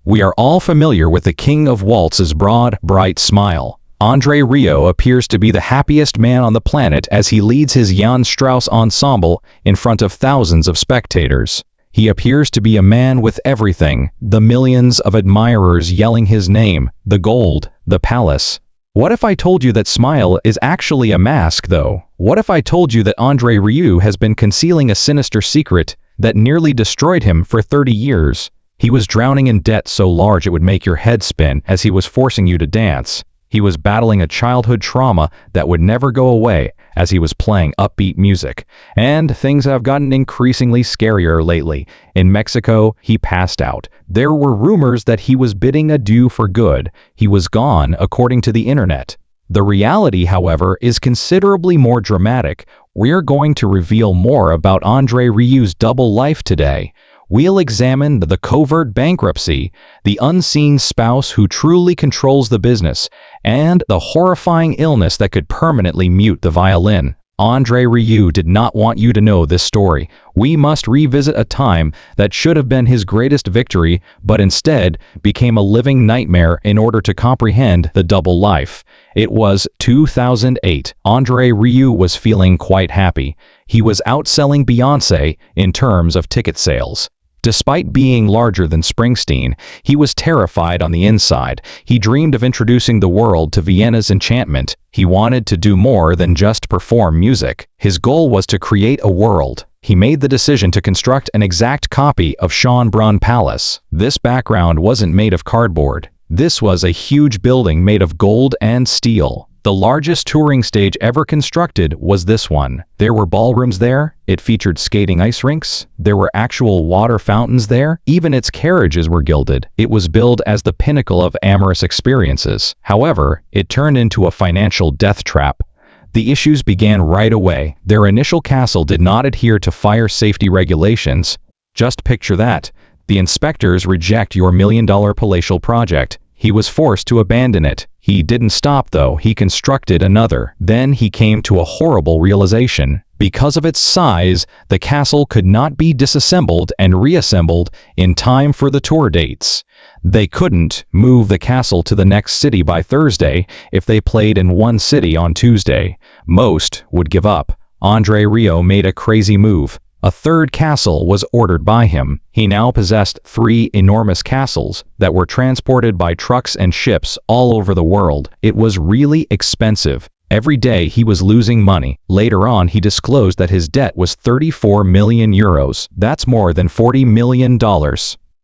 We are all familiar with the king of waltz's broad, bright smile. André Rieu appears to be the happiest man on the planet as he leads his Jan Strauss ensemble in front of thousands of spectators. He appears to be a man with everything, the millions of admirers yelling his name, the gold, the palace. What if I told you that smile is actually a mask, though? What if I told you that André Rieu has been concealing a sinister secret that nearly destroyed him for 30 years? He was drowning in debt so large it would make your head spin as he was forcing you to dance. He was battling a childhood trauma that would never go away as he was playing upbeat music. And things have gotten increasingly scarier lately. In Mexico, he passed out. There were rumors that he was bidding adieu for good. He was gone, according to the internet. The reality, however, is considerably more dramatic. We're going to reveal more about André Rieu's double life today. We'll examine the covert bankruptcy, the unseen spouse who truly controls the business, and the horrifying illness that could permanently mute the violin. André Rieu did not want you to know this story. We must revisit a time that should have been his greatest victory, but instead became a living nightmare in order to comprehend the double life. It was 2008. André Rieu was feeling quite happy. He was outselling Beyoncé in terms of ticket sales. Despite being larger than Springsteen, he was terrified on the inside. He dreamed of introducing the world to Vienna's enchantment. He wanted to do more than just perform music. His goal was to create a world. He made the decision to construct an exact copy of Schönbrunn Palace. This background wasn't made of cardboard. This was a huge building made of gold and steel. The largest touring stage ever constructed was this one. There were ballrooms there. It featured skating ice rinks. There were actual water fountains there. Even its carriages were gilded. It was billed as the pinnacle of amorous experiences. However, it turned into a financial death trap. The issues began right away. Their initial castle did not adhere to fire safety regulations. Just picture that. The inspectors reject your million-dollar palatial project. He was forced to abandon it. He didn't stop though, he constructed another. Then he came to a horrible realization. Because of its size, the castle could not be disassembled and reassembled in time for the tour dates. They couldn't move the castle to the next city by Thursday if they played in one city on Tuesday. Most would give up. André Rieu made a crazy move. A third castle was ordered by him. He now possessed 3 enormous castles that were transported by trucks and ships all over the world. It was really expensive. Every day he was losing money. Later on he disclosed that his debt was 34 million euros. That's more than $40 million.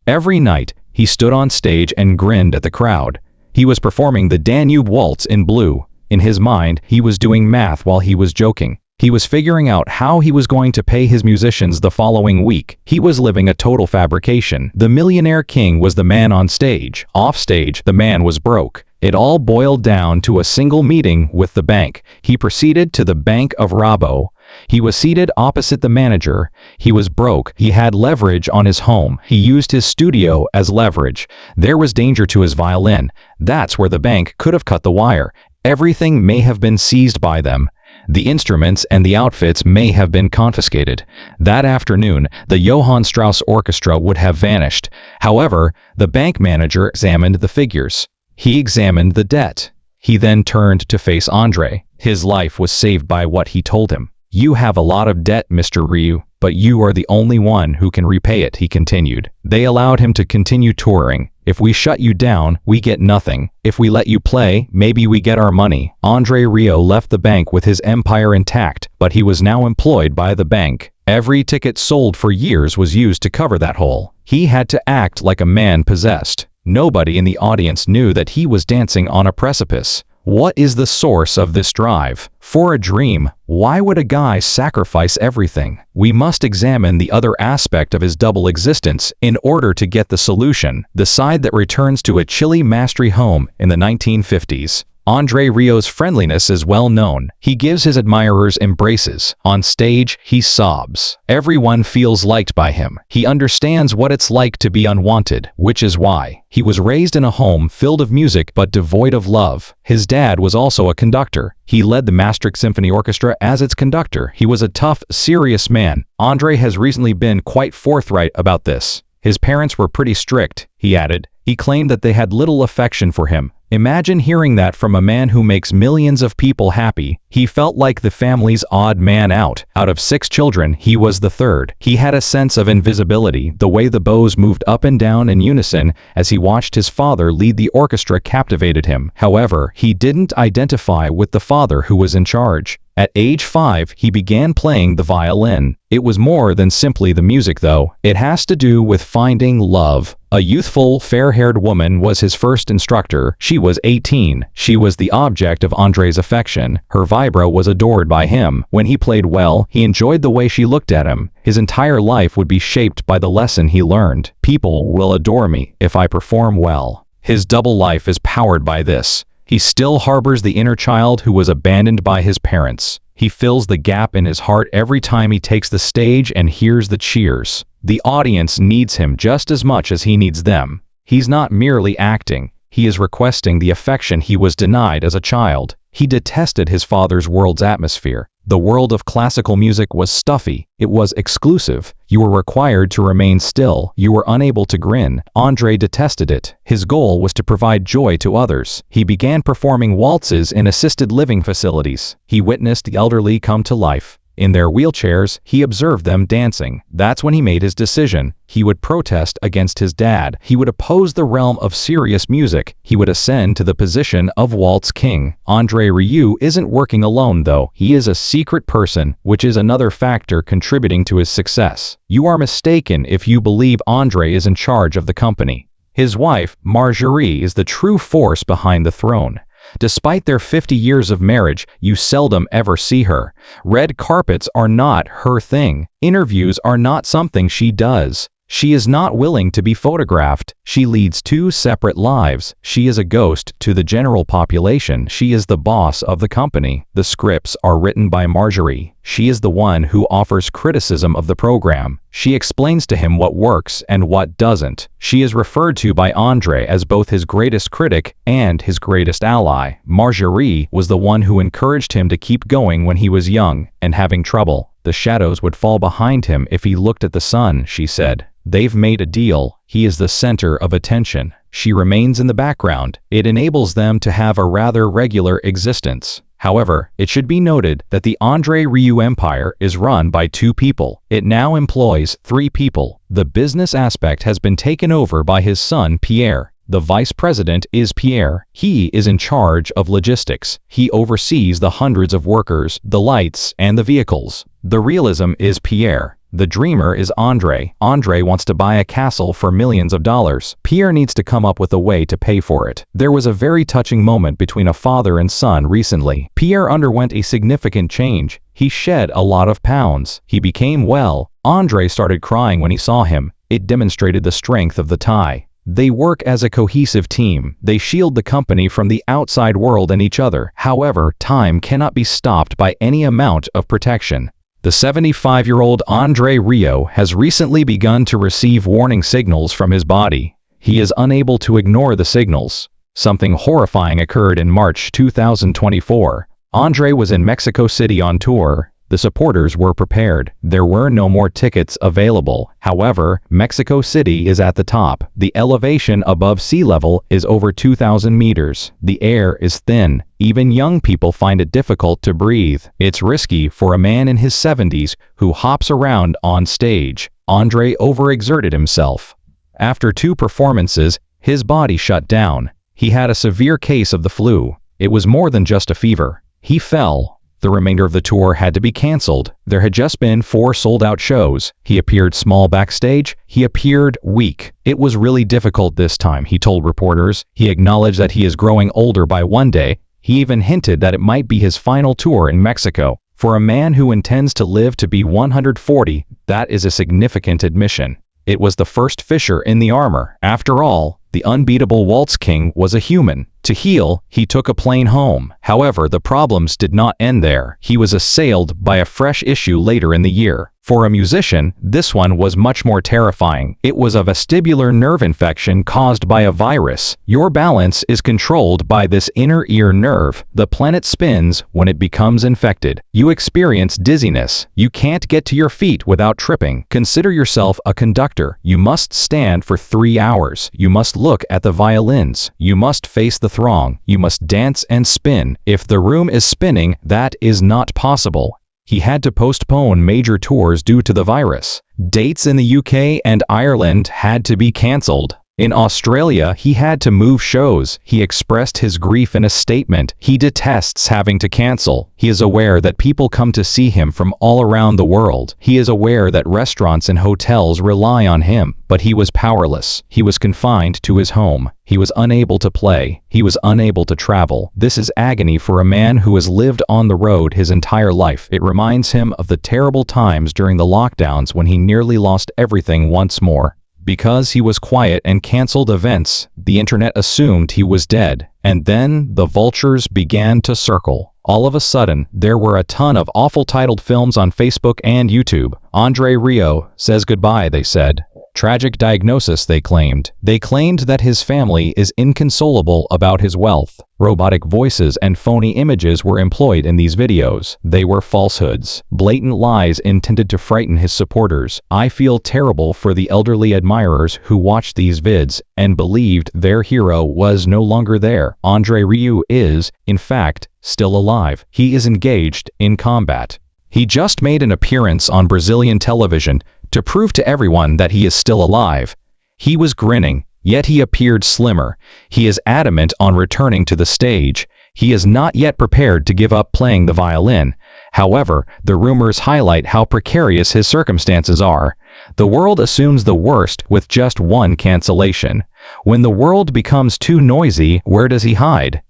Every night he stood on stage and grinned at the crowd. He was performing the Danube Waltz in blue. In his mind, he was doing math while he was joking. He was figuring out how he was going to pay his musicians the following week. He was living a total fabrication. The millionaire king was the man on stage. Off stage, the man was broke. It all boiled down to a single meeting with the bank. He proceeded to the Bank of Rabo. He was seated opposite the manager. He was broke. He had leverage on his home. He used his studio as leverage. There was danger to his violin. That's where the bank could have cut the wire. Everything may have been seized by them. The instruments and the outfits may have been confiscated. That afternoon, the Johann Strauss Orchestra would have vanished. However, the bank manager examined the figures. He examined the debt. He then turned to face André. His life was saved by what he told him. "You have a lot of debt, Mr. Rieu, but you are the only one who can repay it," he continued. They allowed him to continue touring. "If we shut you down, we get nothing. If we let you play, maybe we get our money." André Rieu left the bank with his empire intact, but he was now employed by the bank. Every ticket sold for years was used to cover that hole. He had to act like a man possessed. Nobody in the audience knew that he was dancing on a precipice. What is the source of this drive? For a dream, why would a guy sacrifice everything? We must examine the other aspect of his double existence in order to get the solution, the side that returns to a chilly Maastricht home in the 1950s. André Rieu's friendliness is well known. He gives his admirers embraces. On stage, he sobs. Everyone feels liked by him. He understands what it's like to be unwanted, which is why he was raised in a home filled of music but devoid of love. His dad was also a conductor. He led the Maastricht Symphony Orchestra as its conductor. He was a tough, serious man. André has recently been quite forthright about this. His parents were pretty strict, he added. He claimed that they had little affection for him. Imagine hearing that from a man who makes millions of people happy. He felt like the family's odd man out. Out of 6 children, he was the third. He had a sense of invisibility. The way the bows moved up and down in unison as he watched his father lead the orchestra captivated him. However, he didn't identify with the father who was in charge. At age 5, he began playing the violin. It was more than simply the music though. It has to do with finding love. A youthful, fair-haired woman was his first instructor. She was 18. She was the object of André's affection. Her vibra was adored by him. When he played well, he enjoyed the way she looked at him. His entire life would be shaped by the lesson he learned. People will adore me if I perform well. His double life is powered by this. He still harbors the inner child who was abandoned by his parents. He fills the gap in his heart every time he takes the stage and hears the cheers. The audience needs him just as much as he needs them. He's not merely acting. He is requesting the affection he was denied as a child. He detested his father's world's atmosphere. The world of classical music was stuffy. It was exclusive. You were required to remain still. You were unable to grin. André detested it. His goal was to provide joy to others. He began performing waltzes in assisted living facilities. He witnessed the elderly come to life. In their wheelchairs, he observed them dancing. That's when he made his decision. He would protest against his dad. He would oppose the realm of serious music. He would ascend to the position of waltz king. André Rieu isn't working alone though. He is a secret person, which is another factor contributing to his success. You are mistaken if you believe André is in charge of the company. His wife, Marjorie, is the true force behind the throne. Despite their 50 years of marriage, you seldom ever see her. Red carpets are not her thing. Interviews are not something she does. She is not willing to be photographed. She leads 2 separate lives. She is a ghost to the general population. She is the boss of the company. The scripts are written by Marjorie. She is the one who offers criticism of the program. She explains to him what works and what doesn't. She is referred to by André as both his greatest critic and his greatest ally. Marjorie was the one who encouraged him to keep going when he was young and having trouble. The shadows would fall behind him if he looked at the sun, she said. They've made a deal. He is the center of attention. She remains in the background. It enables them to have a rather regular existence. However, it should be noted that the André Rieu empire is run by 2 people. It now employs 3 people. The business aspect has been taken over by his son Pierre. The vice president is Pierre. He is in charge of logistics. He oversees the hundreds of workers, the lights, and the vehicles. The realism is Pierre. The dreamer is André. André wants to buy a castle for millions of dollars. Pierre needs to come up with a way to pay for it. There was a very touching moment between a father and son recently. Pierre underwent a significant change. He shed a lot of pounds. He became well. André started crying when he saw him. It demonstrated the strength of the tie. They work as a cohesive team. They shield the company from the outside world and each other. However, time cannot be stopped by any amount of protection. The 75-year-old André Rieu has recently begun to receive warning signals from his body. He is unable to ignore the signals. Something horrifying occurred in March 2024. André was in Mexico City on tour. The supporters were prepared. There were no more tickets available. However, Mexico City is at the top. The elevation above sea level is over 2,000 meters. The air is thin. Even young people find it difficult to breathe. It's risky for a man in his 70s who hops around on stage. André overexerted himself. After 2 performances, his body shut down. He had a severe case of the flu. It was more than just a fever. He fell. The remainder of the tour had to be cancelled. There had just been 4 sold-out shows. He appeared small backstage. He appeared weak. It was really difficult this time, he told reporters. He acknowledged that he is growing older by one day. He even hinted that it might be his final tour in Mexico. For a man who intends to live to be 140, that is a significant admission. It was the first fissure in the armor. After all, the unbeatable Waltz King was a human. To heal, he took a plane home. However, the problems did not end there. He was assailed by a fresh issue later in the year. For a musician, this one was much more terrifying. It was a vestibular nerve infection caused by a virus. Your balance is controlled by this inner ear nerve. The planet spins when it becomes infected. You experience dizziness. You can't get to your feet without tripping. Consider yourself a conductor. You must stand for 3 hours. You must look at the violins. You must face the throng. You must dance and spin. If the room is spinning, that is not possible. He had to postpone major tours due to the virus. Dates in the UK and Ireland had to be cancelled. In Australia, he had to move shows. He expressed his grief in a statement. He detests having to cancel. He is aware that people come to see him from all around the world. He is aware that restaurants and hotels rely on him, but he was powerless. He was confined to his home. He was unable to play. He was unable to travel. This is agony for a man who has lived on the road his entire life. It reminds him of the terrible times during the lockdowns when he nearly lost everything once more. Because he was quiet and cancelled events, the internet assumed he was dead. And then the vultures began to circle. All of a sudden, there were a ton of awful titled films on Facebook and YouTube. André Rieu says goodbye, they said. Tragic diagnosis, they claimed. They claimed that his family is inconsolable about his wealth. Robotic voices and phony images were employed in these videos. They were falsehoods, blatant lies intended to frighten his supporters. I feel terrible for the elderly admirers who watched these vids and believed their hero was no longer there. André Rieu is, in fact, still alive. He is engaged in combat. He just made an appearance on Brazilian television to prove to everyone that he is still alive. He was grinning, yet he appeared slimmer. He is adamant on returning to the stage. He is not yet prepared to give up playing the violin. However, the rumors highlight how precarious his circumstances are. The world assumes the worst with just one cancellation. When the world becomes too noisy, where does he hide?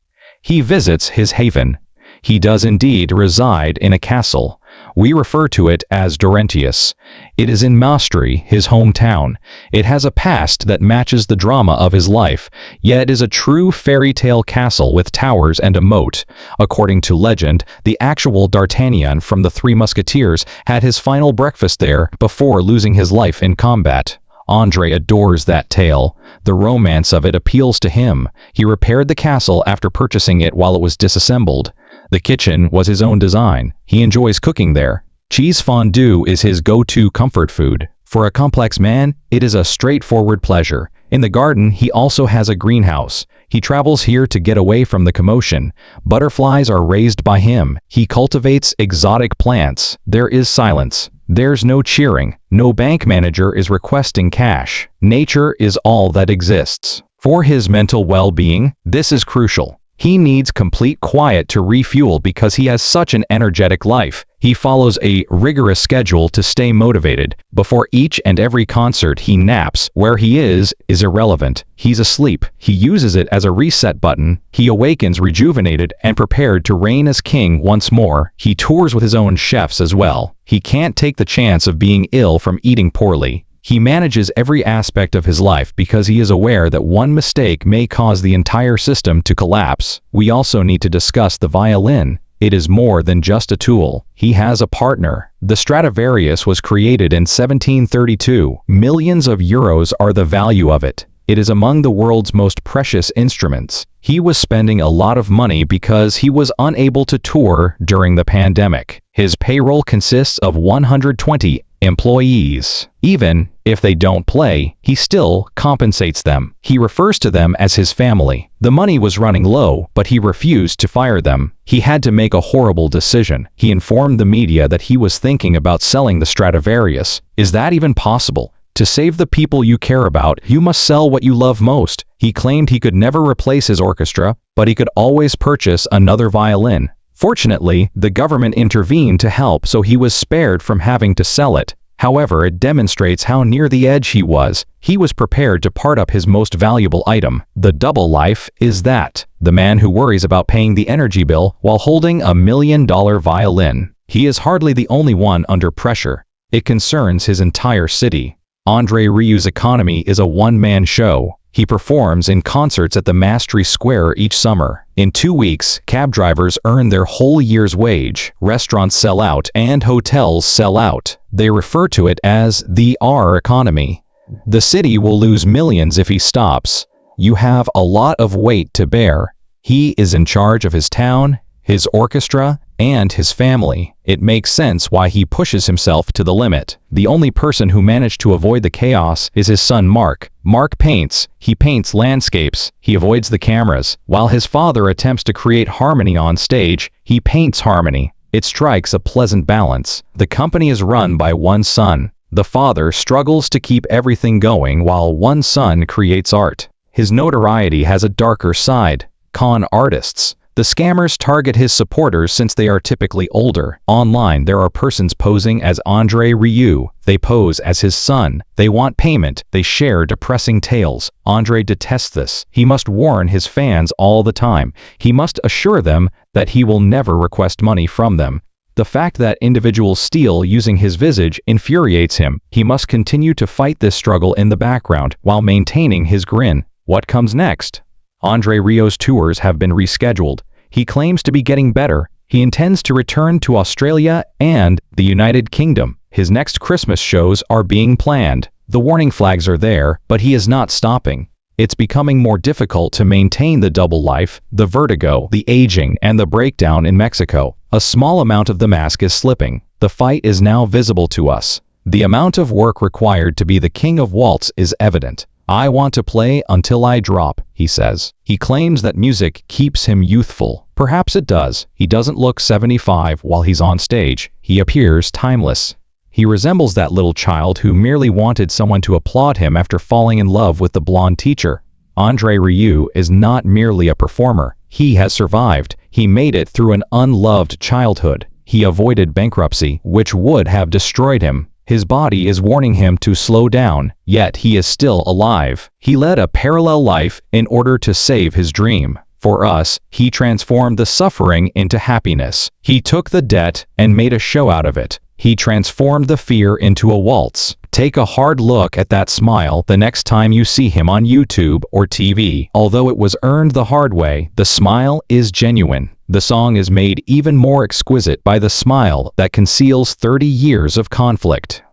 He visits his haven. He does indeed reside in a castle. We refer to it as Dorentius. It is in Maastricht, his hometown. It has a past that matches the drama of his life, yet is a true fairy tale castle with towers and a moat. According to legend, the actual D'Artagnan from the Three Musketeers had his final breakfast there before losing his life in combat. André adores that tale. The romance of it appeals to him. He repaired the castle after purchasing it while it was disassembled. The kitchen was his own design. He enjoys cooking there. Cheese fondue is his go-to comfort food. For a complex man, it is a straightforward pleasure. In the garden, he also has a greenhouse. He travels here to get away from the commotion. Butterflies are raised by him. He cultivates exotic plants. There is silence. There's no cheering. No bank manager is requesting cash. Nature is all that exists. For his mental well-being, this is crucial. He needs complete quiet to refuel because he has such an energetic life. He follows a rigorous schedule to stay motivated. Before each and every concert, he naps. Where he is irrelevant. He's asleep. He uses it as a reset button. He awakens rejuvenated and prepared to reign as king once more. He tours with his own chefs as well. He can't take the chance of being ill from eating poorly. He manages every aspect of his life because he is aware that one mistake may cause the entire system to collapse. We also need to discuss the violin. It is more than just a tool. He has a partner. The Stradivarius was created in 1732. Millions of euros are the value of it. It is among the world's most precious instruments. He was spending a lot of money because he was unable to tour during the pandemic. His payroll consists of 120 employees. Even if they don't play, he still compensates them. He refers to them as his family. The money was running low, but he refused to fire them. He had to make a horrible decision. He informed the media that he was thinking about selling the Stradivarius. Is that even possible? To save the people you care about, you must sell what you love most. He claimed he could never replace his orchestra, but he could always purchase another violin. Fortunately, the government intervened to help, so he was spared from having to sell it. However, it demonstrates how near the edge he was. He was prepared to part up his most valuable item. The double life is that. The man who worries about paying the energy bill while holding $1 million violin. He is hardly the only one under pressure. It concerns his entire city. André Rieu's economy is a one-man show. He performs in concerts at the Mastery Square each summer. In 2 weeks, cab drivers earn their whole year's wage, restaurants sell out, and hotels sell out. They refer to it as the R economy. The city will lose millions if he stops. You have a lot of weight to bear. He is in charge of his town, his orchestra, and his family. It makes sense why he pushes himself to the limit. The only person who managed to avoid the chaos is his son Mark. Mark paints. He paints landscapes. He avoids the cameras. While his father attempts to create harmony on stage, he paints harmony. It strikes a pleasant balance. The company is run by one son. The father struggles to keep everything going while one son creates art. His notoriety has a darker side. Con artists. The scammers target his supporters since they are typically older. Online there are persons posing as André Rieu. They pose as his son. They want payment. They share depressing tales. André detests this. He must warn his fans all the time. He must assure them that he will never request money from them. The fact that individuals steal using his visage infuriates him. He must continue to fight this struggle in the background while maintaining his grin. What comes next? André Rieu's tours have been rescheduled. He claims to be getting better. He intends to return to Australia and the United Kingdom. His next Christmas shows are being planned. The warning flags are there, but he is not stopping. It's becoming more difficult to maintain the double life, the vertigo, the aging, and the breakdown in Mexico. A small amount of the mask is slipping. The fight is now visible to us. The amount of work required to be the king of waltz is evident. I want to play until I drop, he says. He claims that music keeps him youthful. Perhaps it does. He doesn't look 75 while he's on stage. He appears timeless. He resembles that little child who merely wanted someone to applaud him after falling in love with the blonde teacher. André Rieu is not merely a performer. He has survived. He made it through an unloved childhood. He avoided bankruptcy, which would have destroyed him. His body is warning him to slow down, yet he is still alive. He led a parallel life in order to save his dream. For us, he transformed the suffering into happiness. He took the debt and made a show out of it. He transformed the fear into a waltz. Take a hard look at that smile the next time you see him on YouTube or TV. Although it was earned the hard way, the smile is genuine. The song is made even more exquisite by the smile that conceals 30 years of conflict.